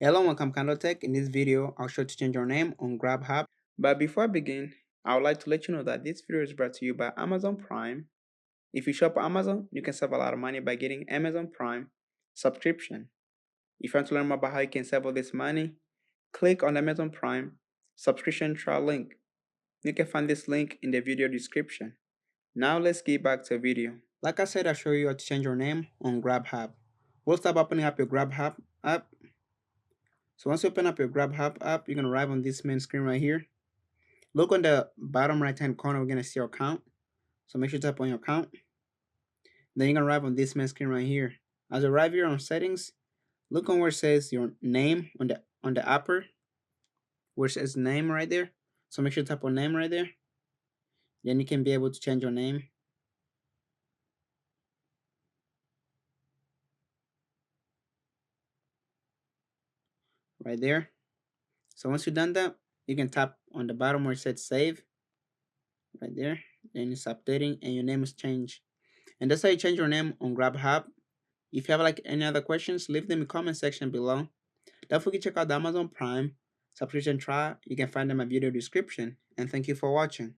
Hello, welcome KahindoTech. In this video, I'll show you to change your name on Grubhub. But before I begin, I would like to let you know that this video is brought to you by Amazon Prime. If you shop on Amazon, you can save a lot of money by getting Amazon Prime subscription. If you want to learn more about how you can save all this money, click on the Amazon Prime subscription trial link. You can find this link in the video description. Now let's get back to the video. Like I said, I'll show you how to change your name on Grubhub. We'll start by opening up your Grubhub app. So once you open up your Grubhub app, you're going to arrive on this main screen right here. Look on the bottom right hand corner, we're going to see your account. So make sure to tap on your account. Then you're going to arrive on this main screen right here. As you arrive here on settings, look on where it says your name on the upper, where it says name right there. So make sure to tap on name right there. Then you can be able to change your name. Right there. So once you've done that, you can tap on the bottom where it says save. Right there. Then it's updating and your name is changed. And that's how you change your name on Grubhub. If you have like any other questions, leave them in the comment section below. Don't forget to check out the Amazon Prime subscription trial. You can find them in my video description. And thank you for watching.